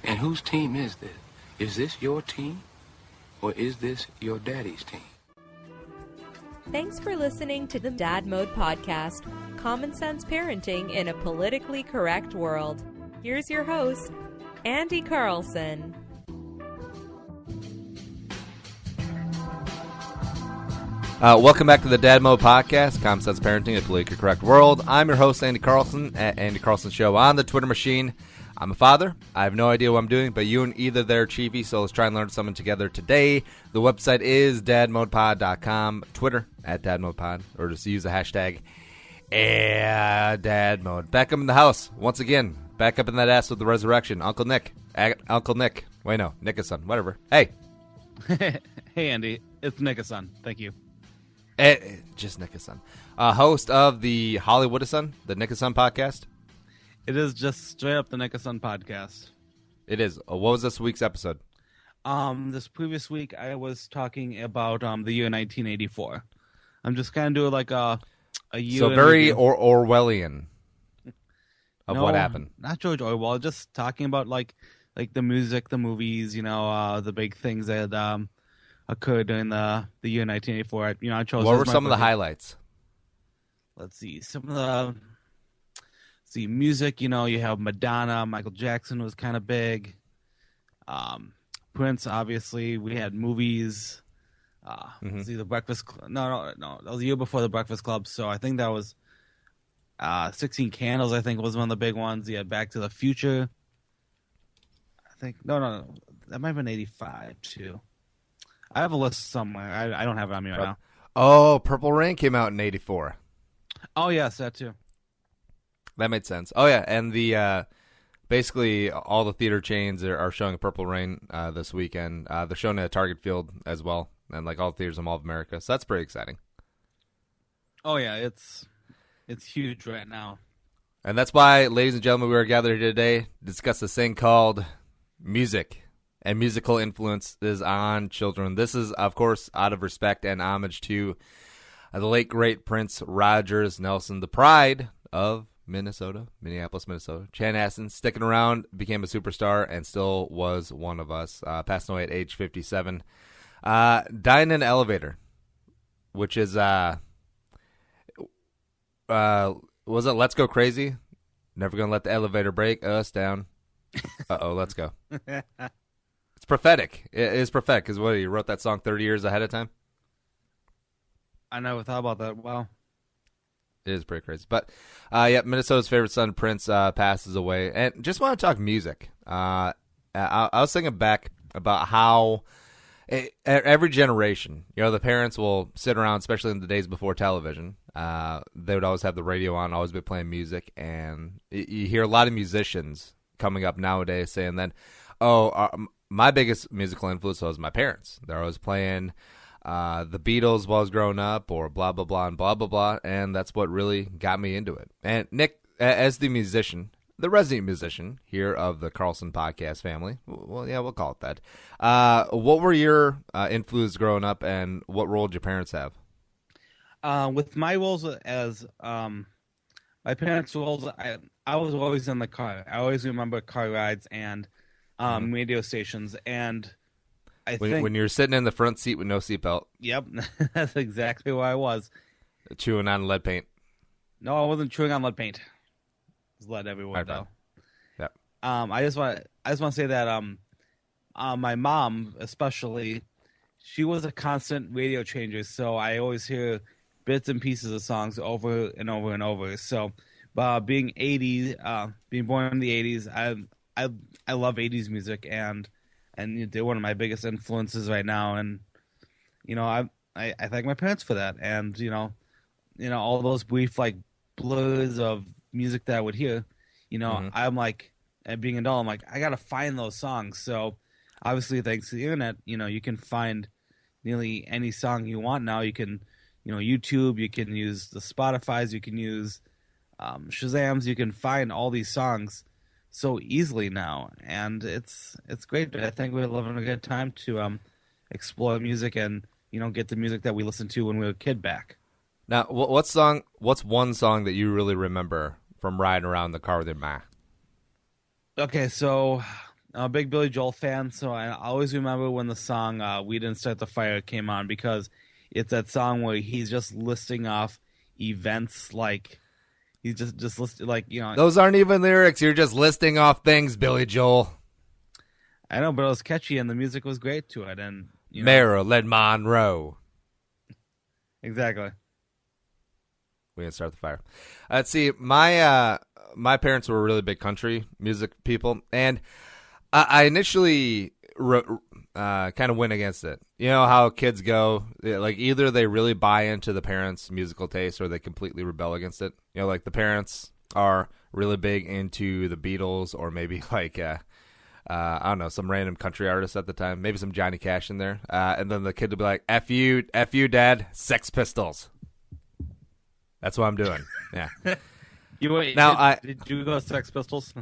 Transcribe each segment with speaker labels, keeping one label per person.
Speaker 1: And whose team is this? Is this your team, or is this your daddy's team?
Speaker 2: Thanks for listening to the Dad Mode Podcast, common sense parenting in a politically correct world. Here's your host, Andy Carlson.
Speaker 3: Welcome back to the Dad Mode Podcast, common sense parenting in a politically correct world. I'm your host, Andy Carlson, at Andy Carlson Show on the Twitter machine. I'm a father. I have no idea what I'm doing, but you and either there, Chiefy, so let's try and learn something together today. The website is dadmodepod.com, Twitter at dadmodepod, or just use the hashtag dadmode. Back up in the house, once again, back up in that ass with the resurrection. Uncle Nick. Wait, no, Nickason, whatever. Hey.
Speaker 4: Hey, Andy. It's Nickason. Thank you.
Speaker 3: Just Nickason. Host of the Hollywood-a-son, the Nickason podcast.
Speaker 4: It is just straight up the Nickason podcast.
Speaker 3: It is. What was this week's episode?
Speaker 4: This previous week, I was talking about the year 1984. I'm just kind of doing like a year.
Speaker 3: So very Orwellian of what happened.
Speaker 4: Not George Orwell. Just talking about like the music, the movies, the big things that occurred during the year 1984. I chose.
Speaker 3: What were some of the highlights?
Speaker 4: Let's see. Some of the music. You have Madonna. Michael Jackson was kind of big. Prince, obviously. We had movies. See the Breakfast Club. No. That was the year before the Breakfast Club. So I think that was 16 Candles. I think was one of the big ones. You had Back to the Future. I think no. That might have been 85 too. I have a list somewhere. I don't have it on me right now.
Speaker 3: Oh, Purple Rain came out in 84.
Speaker 4: Oh, yes, that too.
Speaker 3: That made sense. Oh, yeah, and the basically all the theater chains are showing Purple Rain this weekend. They're showing it at Target Field as well, and like all the theaters in Mall of America. So that's pretty exciting.
Speaker 4: Oh, yeah, it's huge right now.
Speaker 3: And that's why, ladies and gentlemen, we are gathered here today to discuss this thing called music and musical influences on children. This is, of course, out of respect and homage to the late, great Prince Rogers Nelson, the pride of Minneapolis, Minnesota. Chanhassen, sticking around, became a superstar, and still was one of us. Passed away at age 57. Dying in an elevator, which is, was it Let's Go Crazy? Never gonna let the elevator break us down. Uh-oh, let's go. It's prophetic. It is prophetic because what, you wrote that song 30 years ahead of time?
Speaker 4: I never thought about that. Wow.
Speaker 3: It is pretty crazy. But, yeah, Minnesota's favorite son, Prince, passes away. And just want to talk music. I was thinking back about how every generation, the parents will sit around, especially in the days before television. They would always have the radio on, always be playing music. And you hear a lot of musicians coming up nowadays saying that, my biggest musical influence was my parents. They're always playing the Beatles while I was growing up, or blah, blah, blah, and blah, blah, blah, and that's what really got me into it. And Nick, as the musician, the resident musician here of the Carlson podcast family, well, yeah, we'll call it that, what were your influences growing up, and what role did your parents have?
Speaker 4: With my roles as my parents' roles, I was always in the car. I always remember car rides and radio stations, and I think
Speaker 3: when you're sitting in the front seat with no seatbelt.
Speaker 4: Yep, that's exactly where I was.
Speaker 3: Chewing on lead paint.
Speaker 4: No, I wasn't chewing on lead paint. There's lead everywhere, though.
Speaker 3: Yep.
Speaker 4: I just want to say that my mom, especially, she was a constant radio changer, so I always hear bits and pieces of songs over and over and over. So, being born in the 80s, I love 80s music, and they're one of my biggest influences right now. And I thank my parents for that. And all those brief like blurs of music that I would hear. I'm like, and being an adult, I'm like, I gotta find those songs. So obviously, thanks to the internet, you can find nearly any song you want now. You can, YouTube. You can use the Spotify's. You can use Shazam's. You can find all these songs so easily now, and it's great. I think we're living a good time to explore music and get the music that we listened to when we were a kid back.
Speaker 3: Now, what's one song that you really remember from riding around the car with your ma?
Speaker 4: Okay, so I'm a big Billy Joel fan, so I always remember when the song "We Didn't Start the Fire" came on, because it's that song where he's just listing off events, like he's just listing, like, you know.
Speaker 3: Those aren't even lyrics. You're just listing off things, Billy Joel.
Speaker 4: I know, but it was catchy and the music was great to it, and you know.
Speaker 3: Marilyn Monroe.
Speaker 4: Exactly.
Speaker 3: We didn't start the fire. Let's see. My parents were really big country music people, and I initially kind of went against it. You know how kids go, like either they really buy into the parents' musical taste or they completely rebel against it. You know, like the parents are really big into the Beatles, or maybe like I don't know, some random country artist at the time, maybe some Johnny Cash in there, and then the kid will be like, "F you, Dad, Sex Pistols." That's what I'm doing. Yeah.
Speaker 4: Did you go Sex Pistols?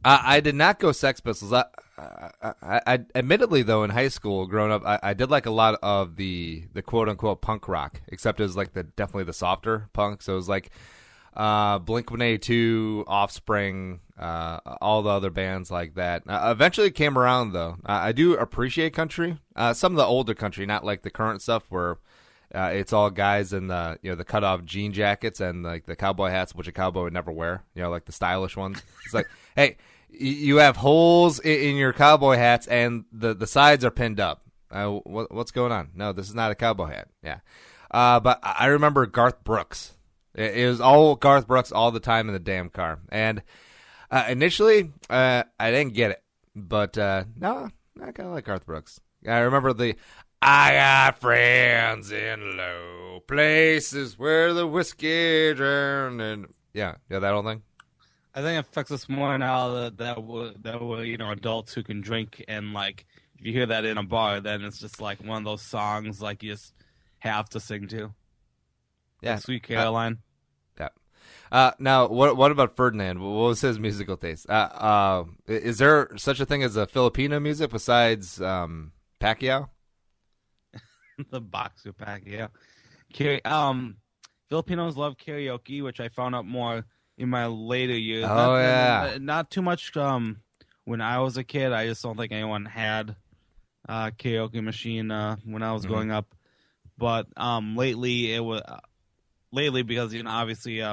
Speaker 3: I did not go Sex Pistols. I admittedly, though, in high school, growing up, I did like a lot of the quote unquote punk rock, except it was like definitely the softer punk. So it was like Blink-182, Offspring, all the other bands like that. Eventually it came around, though. I do appreciate country, some of the older country, not like the current stuff where it's all guys in the the cut off jean jackets and like the cowboy hats, which a cowboy would never wear. You know, like the stylish ones. It's like, hey, you have holes in your cowboy hats and the sides are pinned up. What's going on? No, this is not a cowboy hat. Yeah, but I remember Garth Brooks. It was all Garth Brooks all the time in the damn car. And initially, I didn't get it, but no, I kind of like Garth Brooks. I remember I got friends in low places where the whiskey drowned, and yeah, that whole thing.
Speaker 4: I think it affects us more now that we're adults who can drink, and like if you hear that in a bar, then it's just like one of those songs like you just have to sing to.
Speaker 3: Yeah,
Speaker 4: like Sweet Caroline.
Speaker 3: Yeah. Now, what about Ferdinand? What was his musical taste? Is there such a thing as a Filipino music besides Pacquiao?
Speaker 4: The boxer Pacquiao. Filipinos love karaoke, which I found out more in my later years. Not too much. When I was a kid, I just don't think anyone had a karaoke machine when I was growing up. But lately because obviously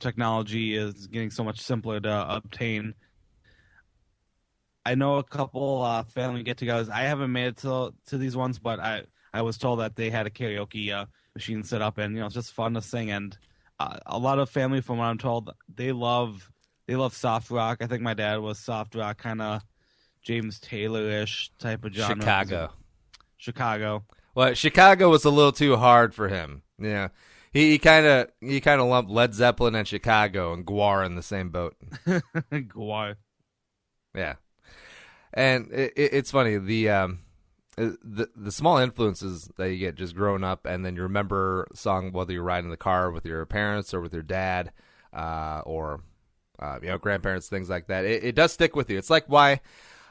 Speaker 4: technology is getting so much simpler to obtain. I know a couple family get-togethers. I haven't made it to these ones, but I was told that they had a karaoke machine set up, and it's just fun to sing. And a lot of family, from what I'm told, they love soft rock. I think my dad was soft rock, kind of James Taylor-ish type of genre. Chicago. Well,
Speaker 3: Chicago was a little too hard for him. Yeah, he kind of lumped Led Zeppelin and Chicago and Gwar in the same boat.
Speaker 4: Gwar.
Speaker 3: Yeah. And it's funny, the small influences that you get just growing up, and then you remember a song whether you're riding in the car with your parents or with your dad, or grandparents, things like that. It does stick with you. It's like why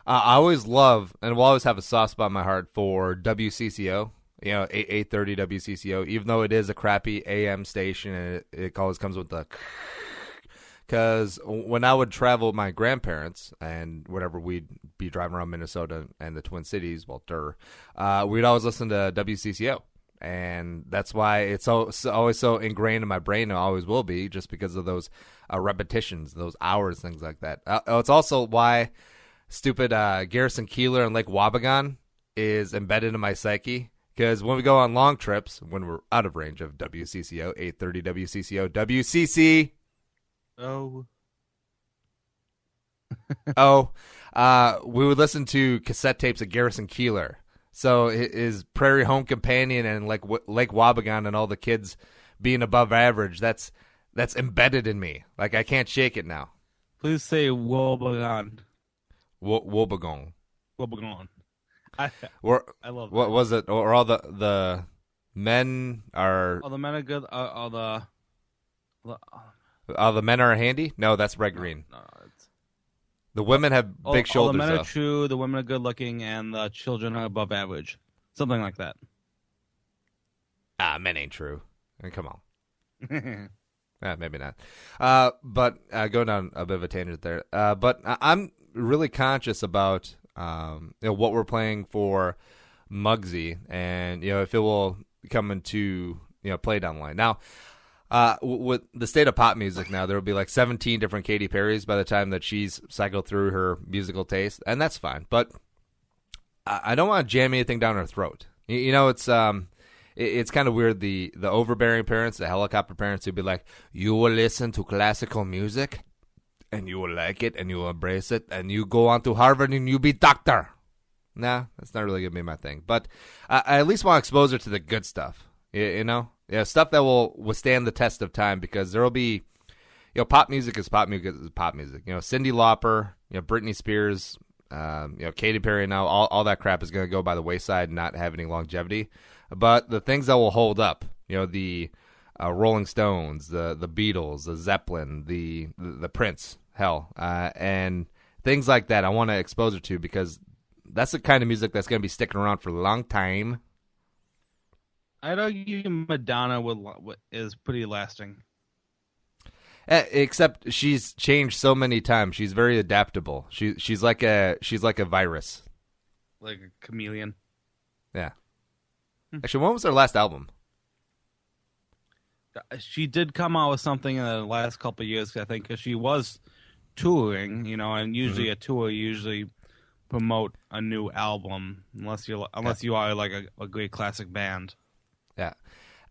Speaker 3: I always love and will always have a soft spot in my heart for WCCO. 830 WCCO, even though it is a crappy AM station, and it always comes with the. Because when I would travel with my grandparents and whatever, we'd be driving around Minnesota and the Twin Cities, we'd always listen to WCCO. And that's why it's always so ingrained in my brain, and always will be, just because of those repetitions, those hours, things like that. It's also why stupid Garrison Keillor and Lake Wabagon is embedded in my psyche. Because when we go on long trips, when we're out of range of WCCO, 830 WCCO, WCC... we would listen to cassette tapes of Garrison Keillor. So his Prairie Home Companion and like Lake Wabagon and all the kids being above average, that's embedded in me. Like I can't shake it now.
Speaker 4: Please say Wobegon.
Speaker 3: Wobegon.
Speaker 4: Wobegon. I love that.
Speaker 3: What was it? Or all the men are...
Speaker 4: All the men are good. All
Speaker 3: the men are handy? No, that's Red Green.
Speaker 4: No,
Speaker 3: the women have big shoulders.
Speaker 4: All the men are true, the women are good looking, and the children are above average. Something like that.
Speaker 3: Men ain't true. I mean, come on. Maybe not. But going down a bit of a tangent there. But I'm really conscious about what we're playing for Muggsy, and if it will come into play down the line. Now, with the state of pop music now, there will be like 17 different Katy Perrys by the time that she's cycled through her musical taste, and that's fine. But I don't want to jam anything down her throat. It's kind of weird, the overbearing parents, the helicopter parents who'd be like, you will listen to classical music, and you will like it, and you will embrace it, and you go on to Harvard, and you be doctor. Nah, that's not really going to be my thing. But I at least want to expose her to the good stuff, stuff that will withstand the test of time, because there will be, pop music is pop music is pop music. Cyndi Lauper, Britney Spears, Katy Perry now, all that crap is going to go by the wayside and not have any longevity. But the things that will hold up, the Rolling Stones, the Beatles, the Zeppelin, the Prince, and things like that, I want to expose her to, because that's the kind of music that's going to be sticking around for a long time.
Speaker 4: I'd argue Madonna is pretty lasting.
Speaker 3: Except she's changed so many times. She's very adaptable. She's like a virus,
Speaker 4: like a chameleon.
Speaker 3: Yeah. Actually, when was her last album?
Speaker 4: She did come out with something in the last couple of years, I think, because she was touring, and usually a tour promote a new album, unless you are like a great classic band. Yeah,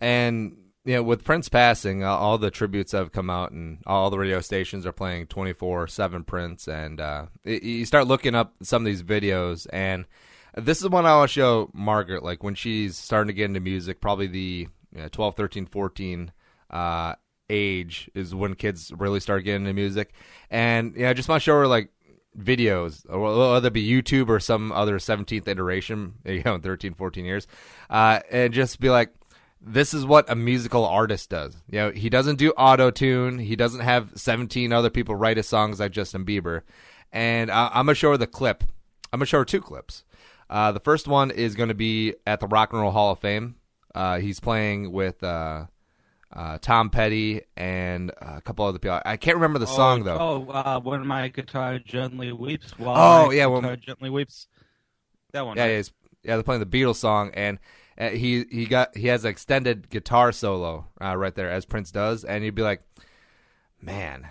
Speaker 3: and with Prince passing, all the tributes have come out, and all the radio stations are playing 24/7 Prince, and you start looking up some of these videos, and this is one I want to show Margaret, like when she's starting to get into music, probably the 12, 13, 14 age is when kids really start getting into music. And I just want to show her like videos, or whether it be YouTube or some other 17th iteration, 13, 14 years, and just be like, this is what a musical artist does. He doesn't do auto-tune. He doesn't have 17 other people write his songs like Justin Bieber. And I'm going to show her the clip. I'm going to show her two clips. The first one is going to be at the Rock and Roll Hall of Fame. He's playing with Tom Petty and a couple other people. I can't remember the song, though.
Speaker 4: When My Guitar Gently Weeps. Gently Weeps. That one.
Speaker 3: Yeah, right? They're playing the Beatles song, and he has an extended guitar solo right there, as Prince does, and you'd be like, man,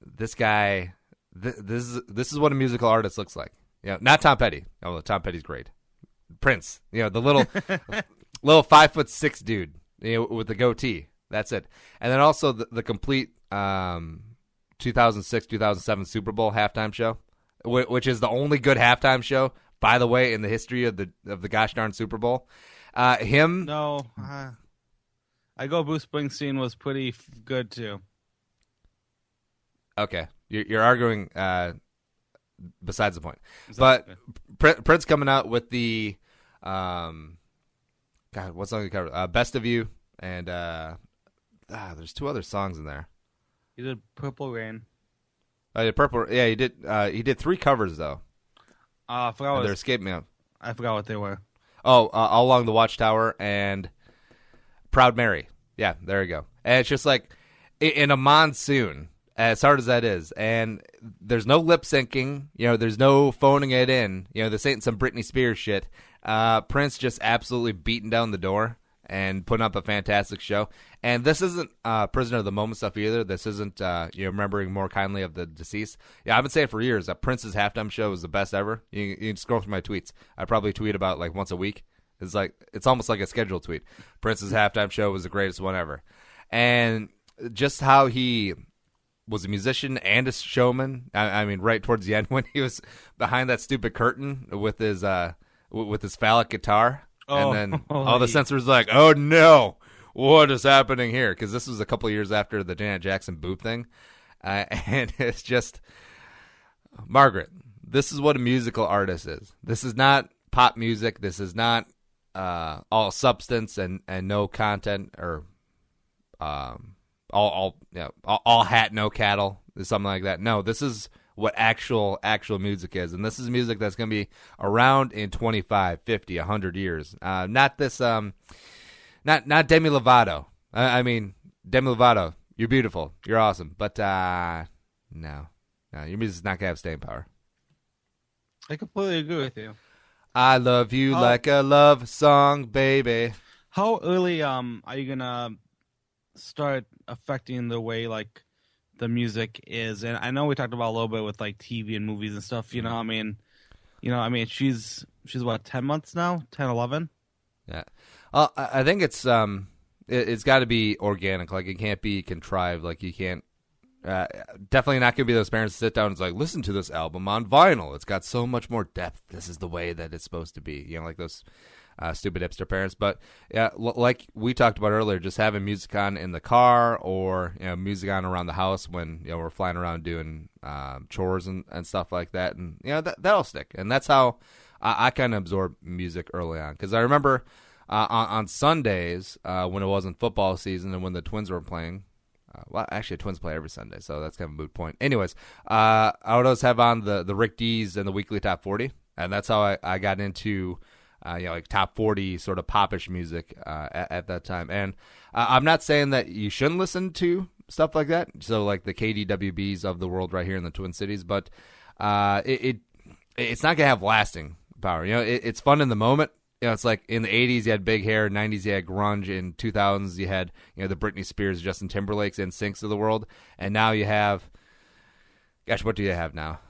Speaker 3: this guy, this is what a musical artist looks like. Not Tom Petty. Oh, Tom Petty's great. Prince, the little 5'6" dude, with the goatee. That's it. And then also the complete 2006, 2007 Super Bowl halftime show, which is the only good halftime show, by the way, in the history of the gosh darn Super Bowl. I
Speaker 4: go Bruce Springsteen was pretty good too.
Speaker 3: Okay, you're arguing. Besides the point, exactly. But Prince coming out with the what song did he cover? Best of You, and there's two other songs in there.
Speaker 4: He did Purple Rain.
Speaker 3: Oh, yeah, Purple. Yeah, he did. He did three covers though.
Speaker 4: I forgot.
Speaker 3: They're escaping me.
Speaker 4: I forgot what they were.
Speaker 3: Oh, All Along the Watchtower and Proud Mary. Yeah, there you go. And it's just like in a monsoon, as hard as that is, and there's no lip syncing, there's no phoning it in, this ain't some Britney Spears shit. Prince just absolutely beating down the door and putting up a fantastic show. And this isn't prisoner of the moment stuff either. This isn't remembering more kindly of the deceased. Yeah, I've been saying for years that Prince's halftime show was the best ever. You can scroll through my tweets. I probably tweet about like once a week. It's almost like a scheduled tweet. Prince's halftime show was the greatest one ever. And just how he was a musician and a showman. I mean, right towards the end when he was behind that stupid curtain with his phallic guitar, and then all the censors were like, "Oh no, what is happening here?" Because this was a couple of years after the Janet Jackson boob thing, and it's just, Margaret, this is what a musical artist is. This is not pop music. This is not all substance and no content, or all hat, no cattle, something like that. No, this is what actual music is, and this is music that's going to be around in 25, 50, 100 years. Not this, not Demi Lovato. I mean, Demi Lovato, you're beautiful, you're awesome, but no, your music's not going to have staying power.
Speaker 4: I completely agree with you.
Speaker 3: I love you
Speaker 4: How
Speaker 3: like a love song, baby.
Speaker 4: how early are you gonna start affecting the way like the music is? And I know we talked about a little bit with like TV and movies and stuff. She's what, 10 months now, 10, 11.
Speaker 3: Yeah. I think it's got to be organic. Like, it can't be contrived. Like, you can't. Definitely not going to be those parents that sit down and it's like, listen to this album on vinyl. It's got so much more depth. This is the way that it's supposed to be. Like those stupid hipster parents. But yeah, like we talked about earlier, just having music on in the car or music on around the house when we're flying around doing chores and stuff like that, and that'll stick. And that's how I kind of absorbed music early on, because I remember on Sundays when it wasn't football season and when the Twins were playing. Well, actually, Twins play every Sunday, so that's kind of a moot point. Anyways, I would always have on the Rick D's and the weekly top 40, and that's how I got into like top 40 sort of popish music at that time. And I'm not saying that you shouldn't listen to stuff like that, so like the KDWBs of the world right here in the Twin Cities, but it's not gonna have lasting power. It's fun in the moment. It's like in the 80s you had big hair, 90s you had grunge, in 2000s you had the Britney Spears, Justin Timberlake's, NSYNCs of the world, and now you have, gosh, what do you have now?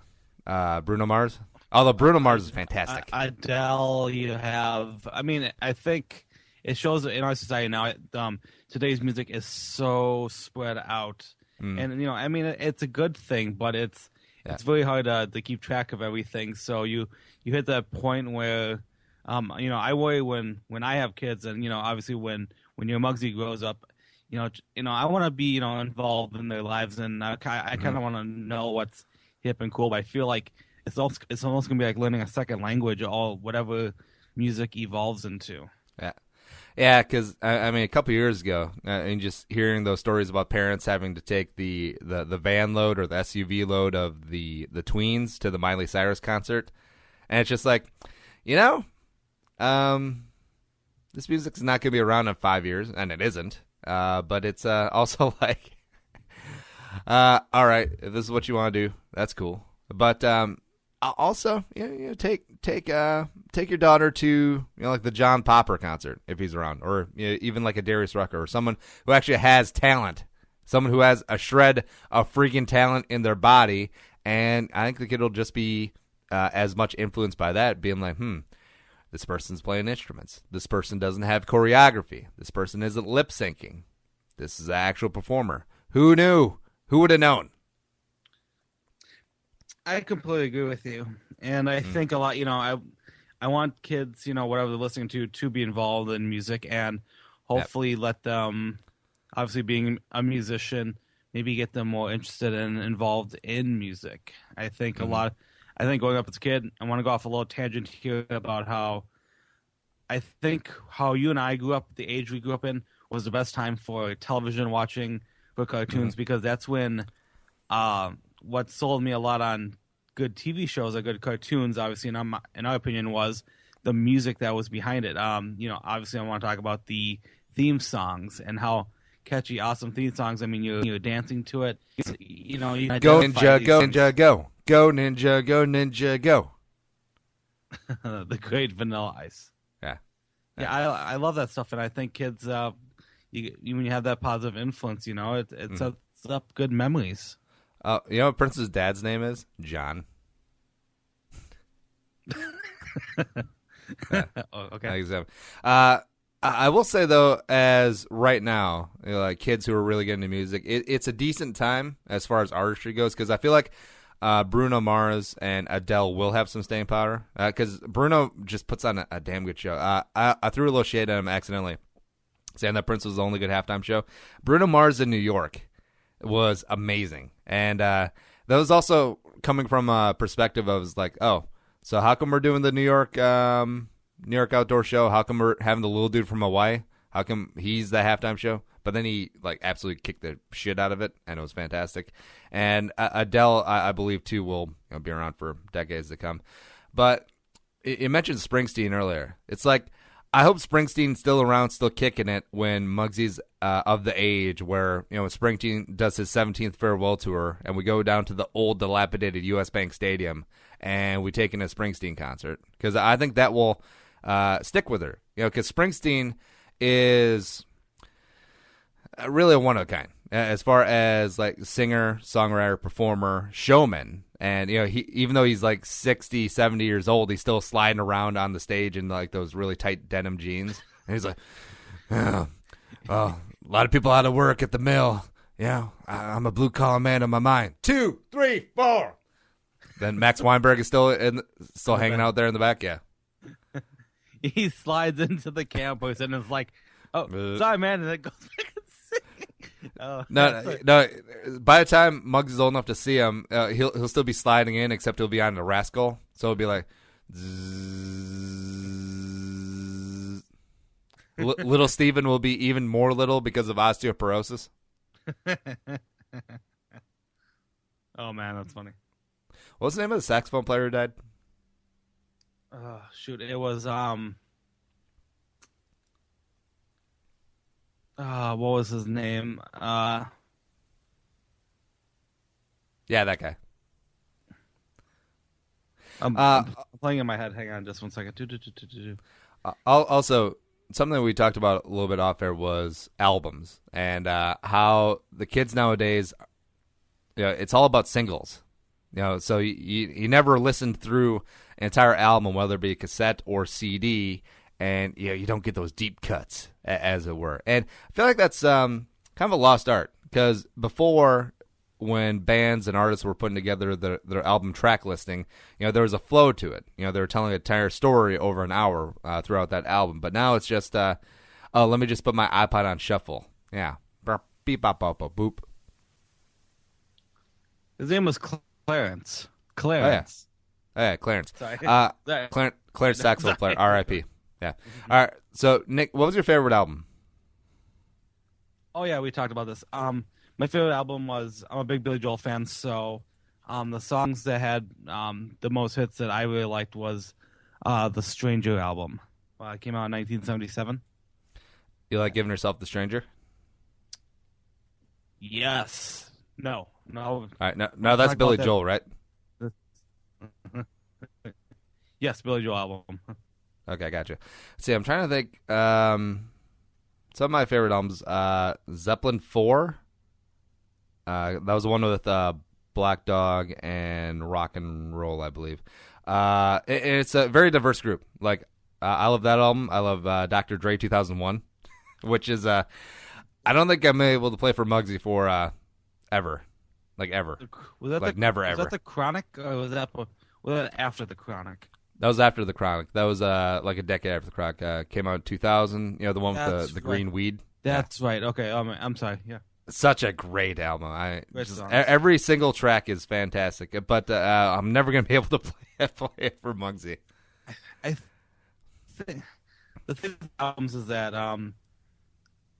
Speaker 3: Bruno Mars. Although Bruno Mars is fantastic.
Speaker 4: Adele, you have. I mean, I think it shows in our society now. Today's music is so spread out, and I mean, it's a good thing, but it's very hard to keep track of everything. So you hit that point where. I worry when I have kids, and obviously when your Muggsy grows up, I want to be involved in their lives, and I kind of want to know what's hip and cool. But I feel like it's almost gonna be like learning a second language, all whatever music evolves into.
Speaker 3: Yeah, because I mean, a couple years ago, and just hearing those stories about parents having to take the van load or the SUV load of the tweens to the Miley Cyrus concert, and it's just like, this music's not going to be around in 5 years, and it isn't. But it's also like, all right, if this is what you want to do, that's cool. But also, take your daughter to like the John Popper concert if he's around, or even like a Darius Rucker, or someone who actually has talent, someone who has a shred of freaking talent in their body. And I think the kid will just be as much influenced by that, being like, this person's playing instruments. This person doesn't have choreography. This person isn't lip syncing. This is an actual performer. Who knew? Who would have known?
Speaker 4: I completely agree with you, and I think a lot. I want kids, whatever they're listening to be involved in music, and hopefully let them, obviously being a musician, maybe get them more interested and involved in music. I think a lot. I think growing up as a kid, I want to go off a little tangent here about how I think how you and I grew up, the age we grew up in, was the best time for television watching, for cartoons, because that's when what sold me a lot on good TV shows or good cartoons, obviously, in our opinion, was the music that was behind it. Obviously, I want to talk about the theme songs and how catchy, awesome theme songs. I mean, you're dancing to it. You
Speaker 3: go ninja, go ninja, go. Go ninja, go ninja, go.
Speaker 4: The great Vanilla Ice. Yeah, I love that stuff, and I think kids, when you have that positive influence, it sets up good memories.
Speaker 3: You know what Prince's dad's name is? John.
Speaker 4: Oh, okay.
Speaker 3: Exactly. I will say though, as right now, like kids who are really getting into music, it's a decent time as far as artistry goes, because I feel like Bruno Mars and Adele will have some staying power, because Bruno just puts on a damn good show. I threw a little shade at him accidentally, saying that Prince was the only good halftime show. Bruno Mars in New York was amazing, and that was also coming from a perspective of like, oh, so how come we're doing the New York outdoor show? How come we're having the little dude from Hawaii? How come he's the halftime show? But then he like absolutely kicked the shit out of it, and it was fantastic. And Adele, I believe too, will be around for decades to come. But you mentioned Springsteen earlier. It's like I hope Springsteen's still around, still kicking it when Muggsy's of the age where, when Springsteen does his 17th farewell tour and we go down to the old dilapidated U.S. Bank Stadium and we take in a Springsteen concert. Because I think that will stick with her. Because Springsteen is really a one-of-a-kind as far as like singer, songwriter, performer, showman. And, he, even though he's like 60, 70 years old, he's still sliding around on the stage in like those really tight denim jeans. And he's like, oh, a lot of people out of work at the mill. I'm a blue-collar man in my mind. 2, 3, 4. Then Max Weinberg is still hanging out there in the back. Yeah.
Speaker 4: He slides into the campus and is like, oh, sorry, man. And then goes back and sings. Oh,
Speaker 3: no. By the time Muggs is old enough to see him, he'll still be sliding in, except he'll be on the rascal. So it'll be like, little Steven will be even more little because of osteoporosis.
Speaker 4: Oh man, that's funny.
Speaker 3: What's the name of the saxophone player who died?
Speaker 4: Shoot, it was what was his name?
Speaker 3: Yeah, that guy.
Speaker 4: I'm playing in my head. Hang on just one second.
Speaker 3: Also, something we talked about a little bit off air was albums and how the kids nowadays, it's all about singles. So you never listened through an entire album, whether it be a cassette or CD, and you don't get those deep cuts, as it were. And I feel like that's kind of a lost art, because before, when bands and artists were putting together their album track listing, there was a flow to it. They were telling an entire story over an hour throughout that album. But now it's just, let me just put my iPod on shuffle. Yeah. Beep, bop, bop, bop, boop.
Speaker 4: His name was Clarence.
Speaker 3: Oh, yeah, Clarence.
Speaker 4: Sorry.
Speaker 3: Clarence saxophone player, R.I.P. Yeah. All right. So, Nick, what was your favorite album?
Speaker 4: Oh, yeah, we talked about this. My favorite album was, I'm a big Billy Joel fan, so the songs that had the most hits that I really liked was the Stranger album. It came out in 1977.
Speaker 3: You like Giving Yourself the Stranger?
Speaker 4: Yes. No.
Speaker 3: All right, no, that's Billy Joel, right?
Speaker 4: Yes, Billy Joel album.
Speaker 3: Okay, gotcha. See, I'm trying to think. Some of my favorite albums, Zeppelin 4. That was the one with Black Dog and Rock and Roll, I believe. It's a very diverse group. Like, I love that album. I love Dr. Dre 2001, which is I don't think I'm able to play for Muggsy for ever. Like, ever.
Speaker 4: Was that
Speaker 3: like, never, ever.
Speaker 4: Was that the Chronic, or was that after the Chronic?
Speaker 3: That was after the Chronic. That was like a decade after the Chronic. Came out in 2000. The one with the green weed.
Speaker 4: That's right. Okay, I'm sorry. Yeah.
Speaker 3: Such a great album. Every single track is fantastic, but I'm never going to be able to play it for Muggsy.
Speaker 4: I think the thing with albums is that a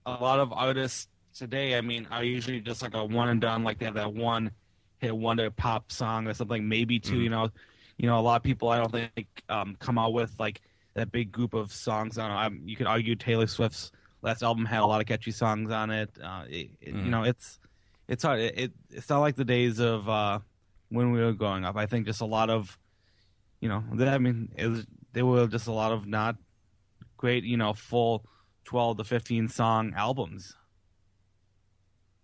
Speaker 4: lot of artists today, are usually just like a one and done. Like they have that one hit wonder pop song or something, maybe two. Mm-hmm. A lot of people I don't think come out with like that big group of songs. I don't know. You could argue Taylor Swift's last album had a lot of catchy songs on it. It's hard. It's not like the days of when we were growing up. I think just a lot of, there were just a lot of not great, full 12 to 15 song albums.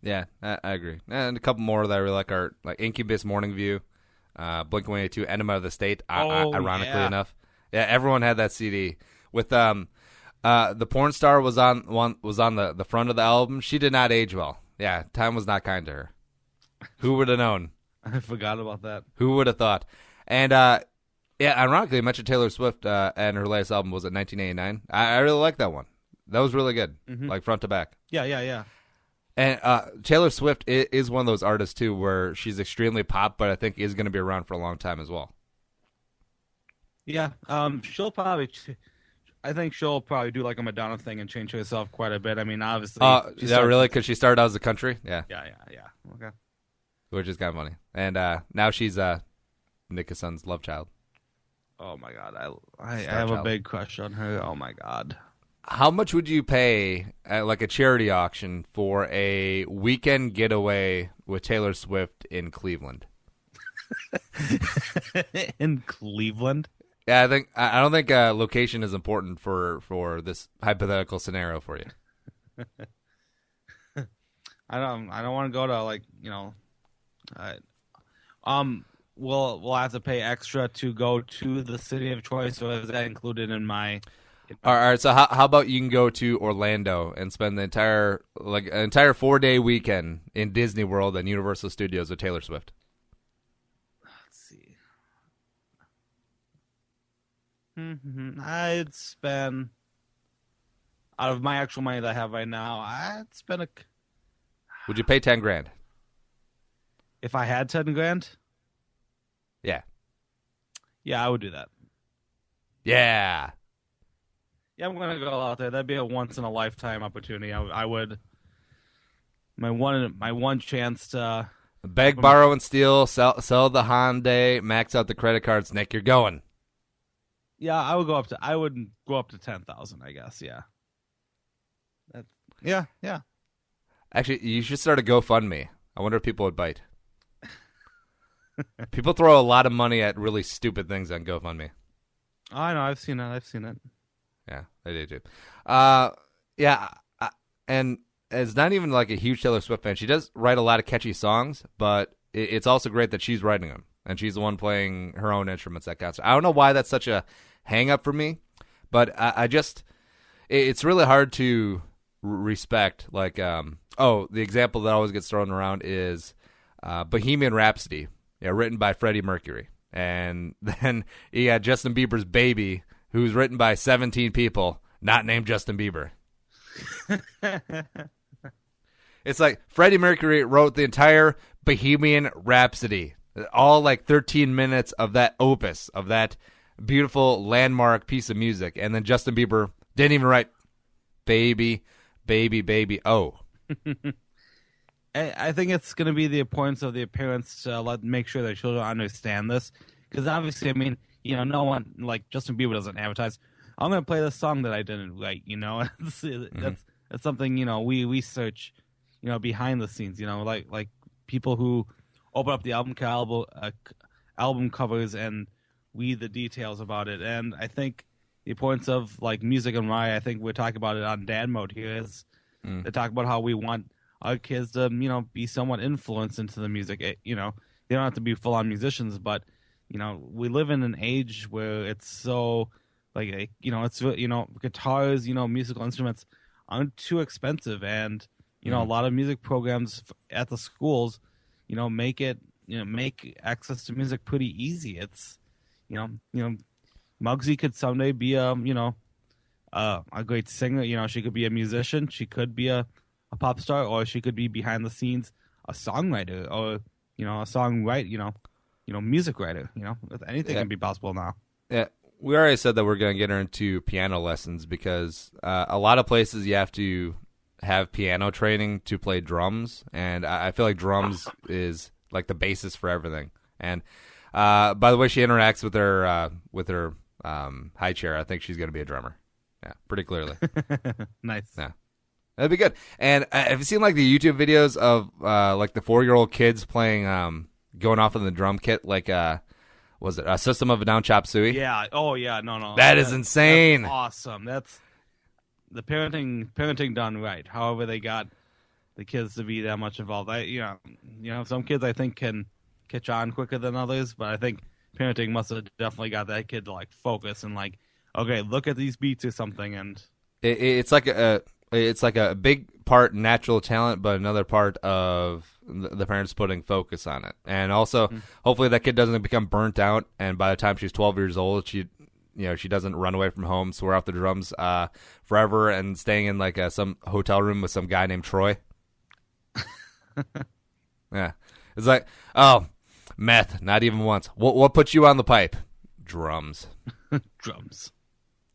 Speaker 3: Yeah, I agree. And a couple more that I really like are like Incubus, Morning View, Blink-182, Enema of the State. Ironically enough, yeah, everyone had that CD with the porn star was on the front of the album. She did not age well. Yeah, time was not kind to her. Who would have known?
Speaker 4: I forgot about that.
Speaker 3: Who would have thought? And ironically, I mentioned Taylor Swift and her latest album was in 1989. I really like that one. That was really good, like front to back.
Speaker 4: Yeah.
Speaker 3: And Taylor Swift is one of those artists too, where she's extremely pop, but I think is going to be around for a long time as well. Yeah,
Speaker 4: I think she'll probably do like a Madonna thing and change herself quite a bit. Obviously.
Speaker 3: Really? Because she started out as a country? Yeah.
Speaker 4: Yeah. Okay.
Speaker 3: Which is kind of funny. And now she's Nick Son's love child.
Speaker 4: Oh my god, I
Speaker 3: Star
Speaker 4: have
Speaker 3: Child.
Speaker 4: a big crush on her. Oh my god.
Speaker 3: How much would you pay at like a charity auction for a weekend getaway with Taylor Swift in Cleveland?
Speaker 4: In Cleveland?
Speaker 3: Yeah, I don't think location is important for this hypothetical scenario for you.
Speaker 4: I don't want to go to like, we'll have to pay extra to go to the city of choice, or is that included in my
Speaker 3: All right, so how about you can go to Orlando and spend the entire 4-day weekend in Disney World and Universal Studios with Taylor Swift?
Speaker 4: Let's see. I'd spend, out of my actual money that I have right now, I'd spend
Speaker 3: Would you pay $10,000?
Speaker 4: if I had 10 grand,
Speaker 3: Yeah.
Speaker 4: yeah, I would do that.
Speaker 3: Yeah.
Speaker 4: Yeah, I'm gonna go out there. That'd be a once in a lifetime opportunity. I would. My one chance to
Speaker 3: Beg, borrow, and steal, sell the Hyundai, max out the credit cards. Nick, you're going.
Speaker 4: Yeah, I would go up to 10,000, I guess. Yeah. Yeah.
Speaker 3: Actually, you should start a GoFundMe. I wonder if people would bite. People throw a lot of money at really stupid things on GoFundMe.
Speaker 4: Oh, I know. I've seen it.
Speaker 3: Yeah, they do too. And it's not even like a huge Taylor Swift fan. She does write a lot of catchy songs, but it's also great that she's writing them, and she's the one playing her own instruments at concert. I don't know why that's such a hang-up for me, but it's really hard to respect. Like, the example that always gets thrown around is Bohemian Rhapsody, written by Freddie Mercury. And then you got Justin Bieber's Baby, who's written by 17 people, not named Justin Bieber. It's like Freddie Mercury wrote the entire Bohemian Rhapsody, all like 13 minutes of that opus, of that beautiful landmark piece of music. And then Justin Bieber didn't even write Baby, Baby, Baby, oh.
Speaker 4: I think it's going to be the importance of the parents to make sure their children understand this, because obviously, I mean, no one like Justin Bieber doesn't advertise, I'm going to play this song that I didn't write. That's something we search, behind the scenes. Like people who open up the album covers and read the details about it. And I think the importance of like music and why I think we're talking about it on Dad Mode here is to talk about how we want our kids to, be somewhat influenced into the music. They don't have to be full-on musicians, but, we live in an age where it's so, it's, guitars, musical instruments aren't too expensive. And, a lot of music programs at the schools, make access to music pretty easy. It's, Muggsy could someday be a great singer. She could be a musician. She could be a pop star, or she could be behind the scenes a songwriter, or a songwriter, music writer. Anything can be possible now.
Speaker 3: Yeah, we already said that we're going to get her into piano lessons, because a lot of places you have to have piano training to play drums, and I feel like drums is like the basis for everything. And by the way she interacts with her high chair, I think she's going to be a drummer. Yeah, pretty clearly.
Speaker 4: Nice.
Speaker 3: Yeah. That'd be good. And have you seen like the YouTube videos of like the 4-year-old kids playing, going off on the drum kit, like was it a System of a Down Chop Suey?
Speaker 4: Yeah. Oh yeah. No.
Speaker 3: That is insane.
Speaker 4: That's awesome. That's the parenting done right. However, they got the kids to be that much involved. Some kids I think can catch on quicker than others, but I think parenting must have definitely got that kid to like focus and like, okay, look at these beats or something. And
Speaker 3: it's like a big part natural talent, but another part of the parents putting focus on it. And also, hopefully that kid doesn't become burnt out, and by the time she's 12 years old, she doesn't run away from home, swear off the drums forever, and staying in like some hotel room with some guy named Troy. Yeah. It's like, oh, meth, not even once. What put you on the pipe? Drums.
Speaker 4: Drums.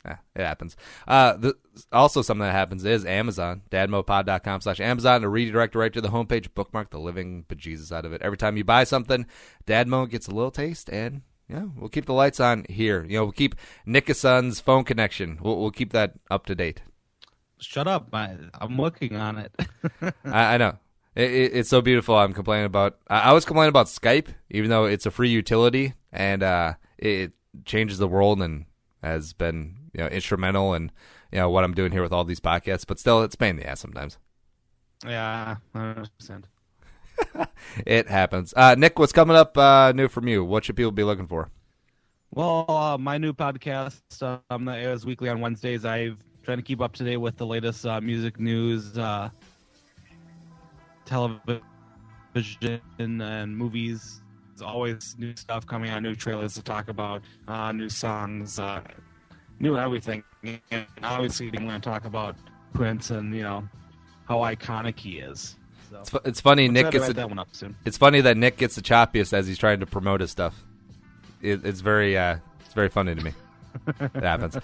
Speaker 3: Yeah, it happens. Also, something that happens is Amazon, dadmopod.com/Amazon, to redirect right to the homepage, bookmark the living bejesus out of it. Every time you buy something, Dadmo gets a little taste, and Yeah, we'll keep the lights on here. We'll keep Nickerson's phone connection. We'll keep that up to date.
Speaker 4: Shut up. I'm working on it.
Speaker 3: I know. It's so beautiful. I'm complaining about. I was complaining about Skype, even though it's a free utility and it changes the world and has been instrumental in what I'm doing here with all these podcasts. But still, it's a pain in the ass sometimes.
Speaker 4: Yeah, 100%.
Speaker 3: It happens. Nick, what's coming up new from you? What should people be looking for?
Speaker 4: Well, my new podcast that airs weekly on Wednesdays. I've trying to keep up to date with the latest music news, television, and movies. There's always new stuff coming out, new trailers to talk about, new songs, new everything. And obviously, we're going to talk about Prince and how iconic he is. So,
Speaker 3: it's funny. Nick
Speaker 4: gets that one up soon.
Speaker 3: It's funny that Nick gets the choppiest as he's trying to promote his stuff. It's very funny to me. It happens.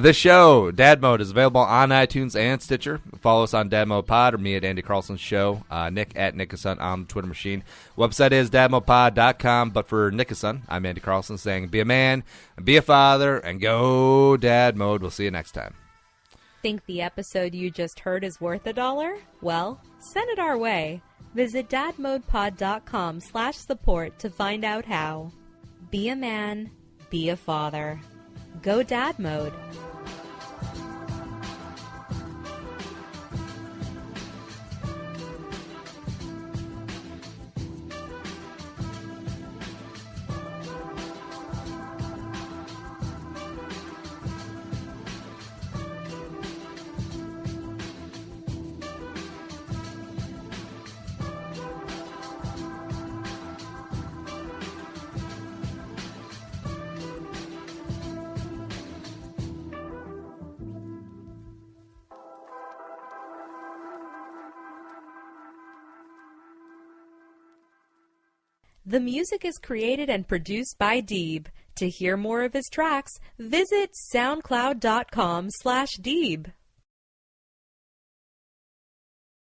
Speaker 3: This show, Dad Mode, is available on iTunes and Stitcher. Follow us on Dad Mode Pod or me at Andy Carlson's show. Nick at Nickerson on the Twitter machine. Website is dadmodepod.com. But for Nickerson, I'm Andy Carlson saying be a man, be a father, and go Dad Mode. We'll see you next time.
Speaker 2: Think the episode you just heard is worth $1? Well, send it our way. Visit dadmodepod.com/support to find out how. Be a man, be a father. Go Dad Mode. The music is created and produced by Deeb. To hear more of his tracks, visit soundcloud.com/Deeb.